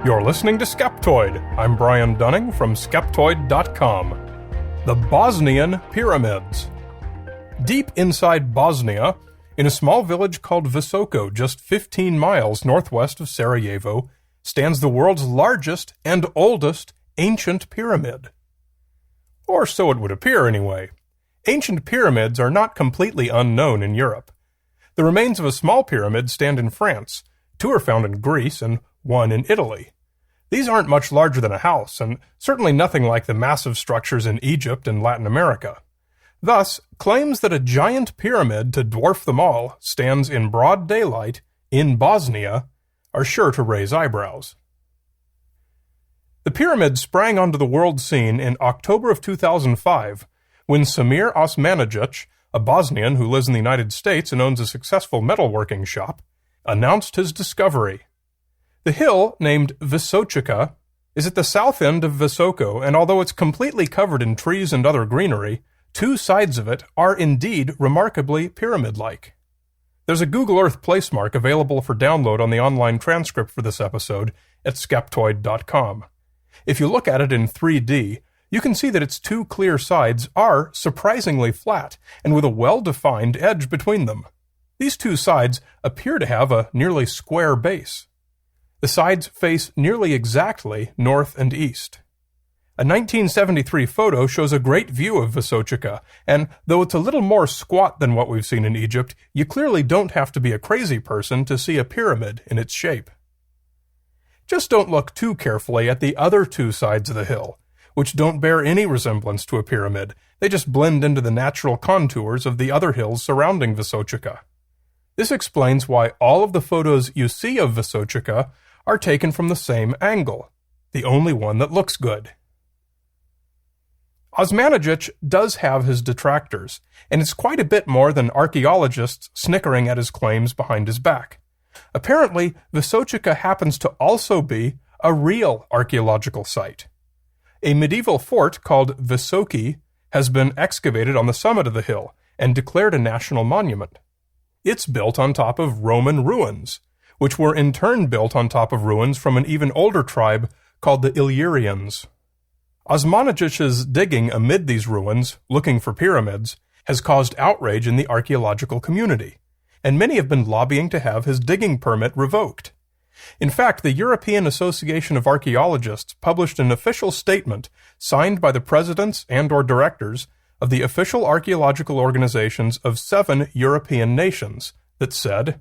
You're listening to Skeptoid. I'm Brian Dunning from Skeptoid.com. The Bosnian Pyramids. Deep inside Bosnia, in a small village called Visoko, just 15 miles northwest of Sarajevo, stands the world's largest and oldest ancient pyramid. Or so it would appear, anyway. Ancient pyramids are not completely unknown in Europe. The remains of a small pyramid stand in France, 2 are found in Greece, and 1 in Italy. These aren't much larger than a house, and certainly nothing like the massive structures in Egypt and Latin America. Thus, claims that a giant pyramid to dwarf them all stands in broad daylight in Bosnia are sure to raise eyebrows. The pyramid sprang onto the world scene in October of 2005 when Samir Osmanagic, a Bosnian who lives in the United States and owns a successful metalworking shop, announced his discovery. The hill, named Visočica, is at the south end of Visoko, and although it's completely covered in trees and other greenery, 2 sides of it are indeed remarkably pyramid-like. There's a Google Earth placemark available for download on the online transcript for this episode at Skeptoid.com. If you look at it in 3D, you can see that its 2 clear sides are surprisingly flat and with a well-defined edge between them. These 2 sides appear to have a nearly square base. The sides face nearly exactly north and east. A 1973 photo shows a great view of Visočica, and though it's a little more squat than what we've seen in Egypt, you clearly don't have to be a crazy person to see a pyramid in its shape. Just don't look too carefully at the other 2 sides of the hill, which don't bear any resemblance to a pyramid. They just blend into the natural contours of the other hills surrounding Visočica. This explains why all of the photos you see of Visočica are taken from the same angle, the only one that looks good. Osmanagic does have his detractors, and it's quite a bit more than archaeologists snickering at his claims behind his back. Apparently, Visočica happens to also be a real archaeological site. A medieval fort called Visoki has been excavated on the summit of the hill and declared a national monument. It's built on top of Roman ruins, which were in turn built on top of ruins from an even older tribe called the Illyrians. Osmanagic's digging amid these ruins, looking for pyramids, has caused outrage in the archaeological community, and many have been lobbying to have his digging permit revoked. In fact, the European Association of Archaeologists published an official statement signed by the presidents and/or directors of the official archaeological organizations of 7 European nations that said,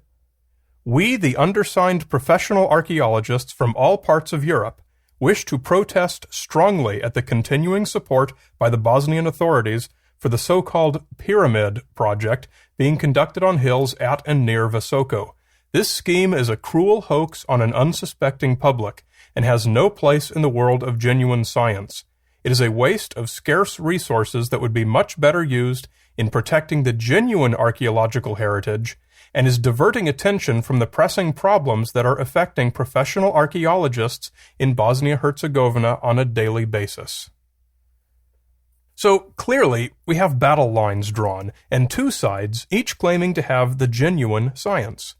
"We, the undersigned professional archaeologists from all parts of Europe, wish to protest strongly at the continuing support by the Bosnian authorities for the so-called Pyramid Project being conducted on hills at and near Visoko. This scheme is a cruel hoax on an unsuspecting public and has no place in the world of genuine science. It is a waste of scarce resources that would be much better used in protecting the genuine archaeological heritage and is diverting attention from the pressing problems that are affecting professional archaeologists in Bosnia-Herzegovina on a daily basis." So, clearly, we have battle lines drawn, and 2 sides, each claiming to have the genuine science.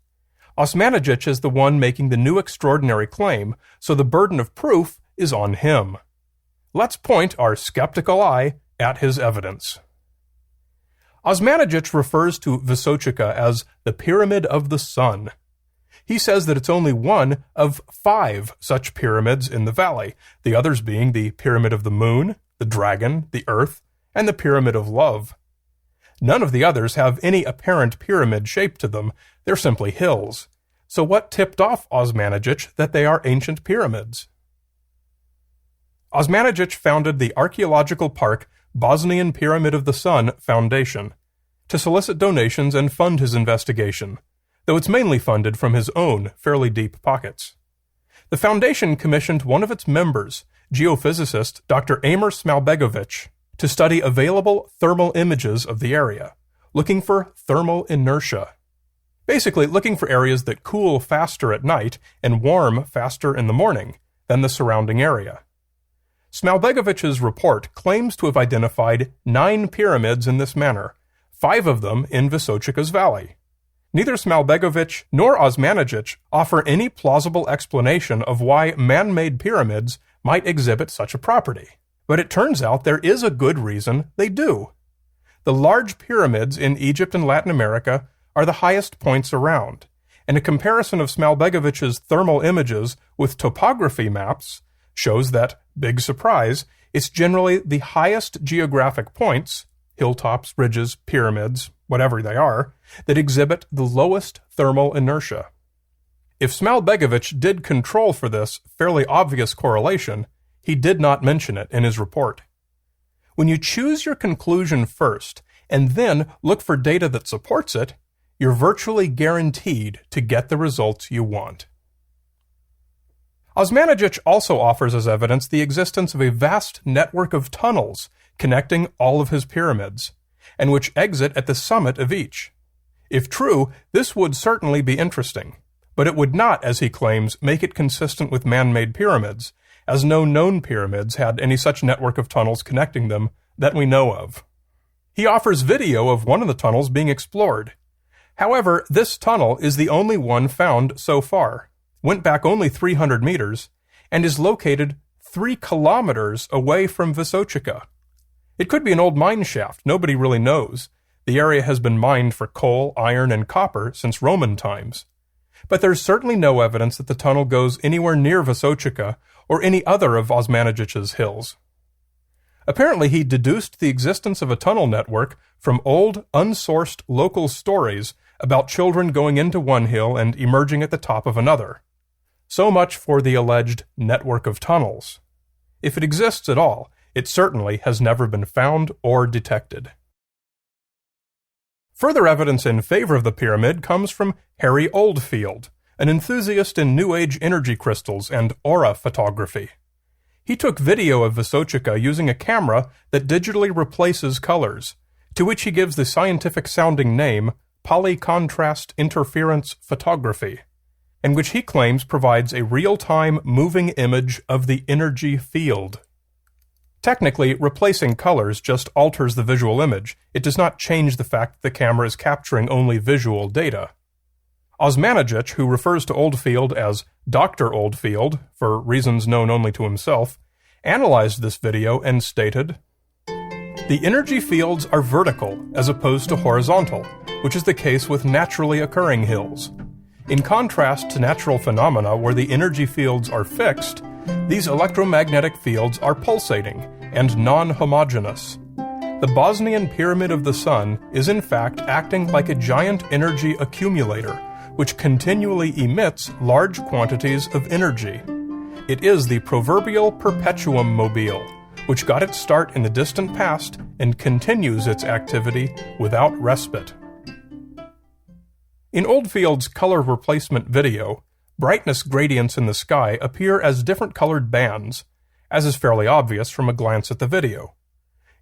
Osmanagic is the one making the new extraordinary claim, so the burden of proof is on him. Let's point our skeptical eye at his evidence. Osmanagic refers to Visočica as the Pyramid of the Sun. He says that it's only one of 5 such pyramids in the valley, the others being the Pyramid of the Moon, the Dragon, the Earth, and the Pyramid of Love. None of the others have any apparent pyramid shape to them, they're simply hills. So what tipped off Osmanagic that they are ancient pyramids? Osmanagic founded the archaeological park Bosnian Pyramid of the Sun Foundation to solicit donations and fund his investigation, though it's mainly funded from his own fairly deep pockets. The foundation commissioned one of its members, geophysicist Dr. Amir Smalbegovic, to study available thermal images of the area, looking for thermal inertia. Basically, looking for areas that cool faster at night and warm faster in the morning than the surrounding area. Smalbegovic's report claims to have identified 9 pyramids in this manner, 5 of them in Visočica's valley. Neither Smalbegovich nor Osmanagich offer any plausible explanation of why man-made pyramids might exhibit such a property. But it turns out there is a good reason they do. The large pyramids in Egypt and Latin America are the highest points around, and a comparison of Smalbegovich's thermal images with topography maps shows that, big surprise, it's generally the highest geographic points, hilltops, ridges, pyramids, whatever they are, that exhibit the lowest thermal inertia. If Smalbegovich did control for this fairly obvious correlation, he did not mention it in his report. When you choose your conclusion first, and then look for data that supports it, you're virtually guaranteed to get the results you want. Osmanagich also offers as evidence the existence of a vast network of tunnels connecting all of his pyramids, and which exit at the summit of each. If true, this would certainly be interesting, but it would not, as he claims, make it consistent with man-made pyramids, as no known pyramids had any such network of tunnels connecting them that we know of. He offers video of one of the tunnels being explored. However, this tunnel is the only one found so far, went back only 300 meters, and is located 3 kilometers away from Vysochika. It could be an old mine shaft, nobody really knows. The area has been mined for coal, iron, and copper since Roman times. But there's certainly no evidence that the tunnel goes anywhere near Vysochika or any other of Osmanagich's hills. Apparently he deduced the existence of a tunnel network from old, unsourced local stories about children going into one hill and emerging at the top of another. So much for the alleged network of tunnels. If it exists at all, it certainly has never been found or detected. Further evidence in favor of the pyramid comes from Harry Oldfield, an enthusiast in New Age energy crystals and aura photography. He took video of Vysochika using a camera that digitally replaces colors, to which he gives the scientific-sounding name polycontrast interference photography, and which he claims provides a real-time moving image of the energy field. Technically, replacing colors just alters the visual image. It does not change the fact that the camera is capturing only visual data. Osmanagich, who refers to Oldfield as Dr. Oldfield, for reasons known only to himself, analyzed this video and stated, "The energy fields are vertical as opposed to horizontal, which is the case with naturally occurring hills. In contrast to natural phenomena where the energy fields are fixed, these electromagnetic fields are pulsating and non-homogeneous. The Bosnian Pyramid of the Sun is in fact acting like a giant energy accumulator, which continually emits large quantities of energy. It is the proverbial perpetuum mobile, which got its start in the distant past and continues its activity without respite." In Oldfield's color replacement video, brightness gradients in the sky appear as different colored bands, as is fairly obvious from a glance at the video.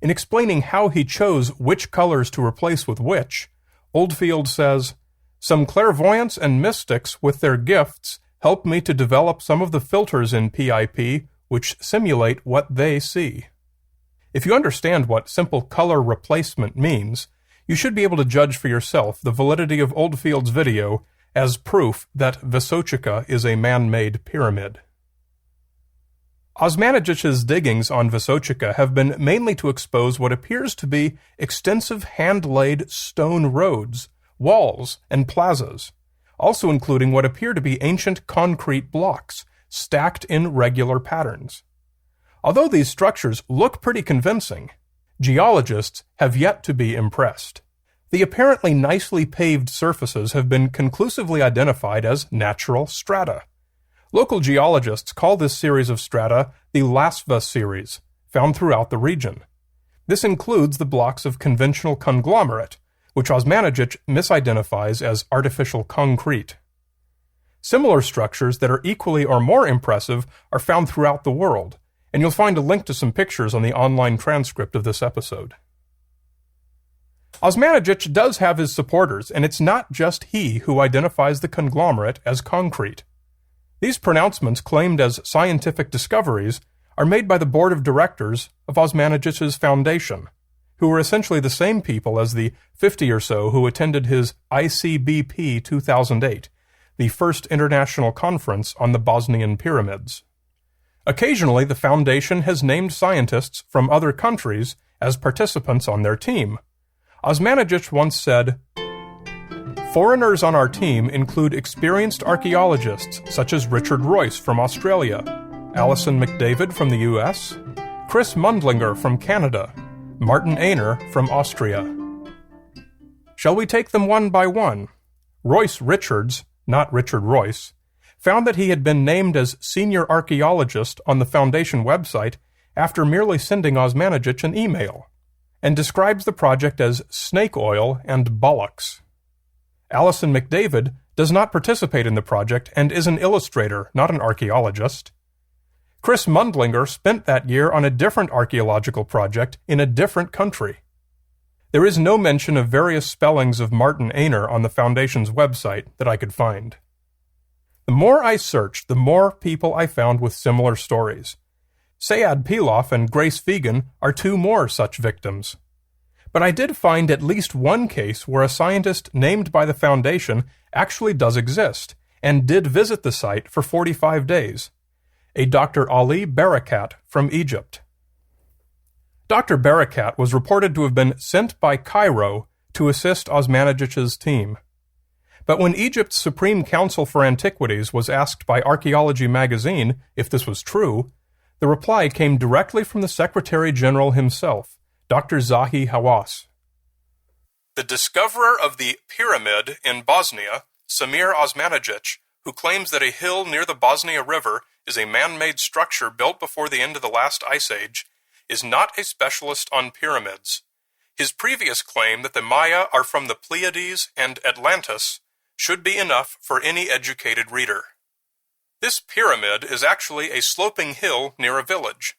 In explaining how he chose which colors to replace with which, Oldfield says, "Some clairvoyants and mystics with their gifts help me to develop some of the filters in PIP which simulate what they see." If you understand what simple color replacement means, you should be able to judge for yourself the validity of Oldfield's video as proof that Vysochika is a man-made pyramid. Osmanagich's diggings on Vysochika have been mainly to expose what appears to be extensive hand-laid stone roads, walls, and plazas, also including what appear to be ancient concrete blocks, stacked in regular patterns. Although these structures look pretty convincing, geologists have yet to be impressed. The apparently nicely paved surfaces have been conclusively identified as natural strata. Local geologists call this series of strata the Lasva series, found throughout the region. This includes the blocks of conventional conglomerate, which Osmanagich misidentifies as artificial concrete. Similar structures that are equally or more impressive are found throughout the world, and you'll find a link to some pictures on the online transcript of this episode. Osmanagich does have his supporters, and it's not just he who identifies the conglomerate as concrete. These pronouncements, claimed as scientific discoveries, are made by the board of directors of Osmanagich's foundation, who were essentially the same people as the 50 or so who attended his ICBP 2008, the first international conference on the Bosnian Pyramids. Occasionally, the Foundation has named scientists from other countries as participants on their team. Osmanagic once said, "Foreigners on our team include experienced archaeologists such as Richard Royce from Australia, Alison McDavid from the US, Chris Mundlinger from Canada, Martin Ehner from Austria." Shall we take them one by one? Royce Richards, not Richard Royce, found that he had been named as senior archaeologist on the Foundation website after merely sending Osmanagic an email, and describes the project as snake oil and bollocks. Alison McDavid does not participate in the project and is an illustrator, not an archaeologist. Chris Mundlinger spent that year on a different archaeological project in a different country. There is no mention of various spellings of Martin Ehner on the Foundation's website that I could find. The more I searched, the more people I found with similar stories. Sayad Pilaf and Grace Fegan are two more such victims. But I did find at least one case where a scientist named by the Foundation actually does exist, and did visit the site for 45 days. A Dr. Ali Barakat from Egypt. Dr. Barakat was reported to have been sent by Cairo to assist Osmanagic's team. But when Egypt's Supreme Council for Antiquities was asked by Archaeology magazine if this was true, the reply came directly from the Secretary General himself, Dr. Zahi Hawass. The discoverer of the pyramid in Bosnia, Samir Osmanagic, who claims that a hill near the Bosnia River is a man-made structure built before the end of the last ice age, is not a specialist on pyramids. His previous claim that the Maya are from the Pleiades and Atlantis should be enough for any educated reader. This pyramid is actually a sloping hill near a village.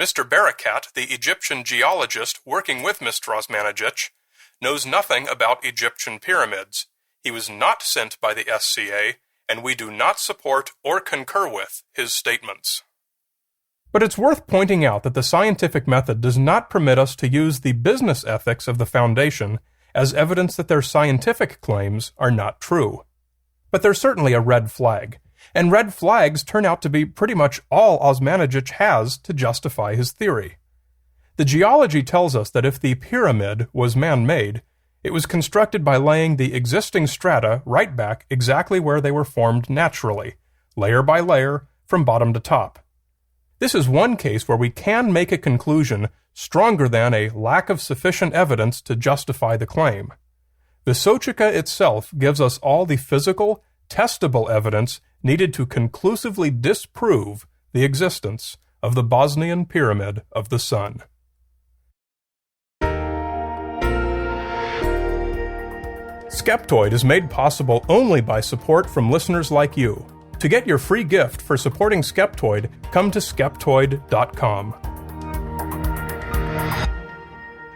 Mr. Barakat, the Egyptian geologist working with Mr. Osmanagic, knows nothing about Egyptian pyramids. He was not sent by the SCA, and we do not support or concur with his statements. But it's worth pointing out that the scientific method does not permit us to use the business ethics of the Foundation as evidence that their scientific claims are not true. But there's certainly a red flag, and red flags turn out to be pretty much all Osmanagic has to justify his theory. The geology tells us that if the pyramid was man-made, it was constructed by laying the existing strata right back exactly where they were formed naturally, layer by layer, from bottom to top. This is one case where we can make a conclusion stronger than a lack of sufficient evidence to justify the claim. Vysochika itself gives us all the physical, testable evidence needed to conclusively disprove the existence of the Bosnian Pyramid of the Sun. Skeptoid is made possible only by support from listeners like you. To get your free gift for supporting Skeptoid, come to Skeptoid.com.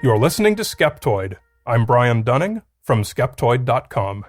You're listening to Skeptoid. I'm Brian Dunning from Skeptoid.com.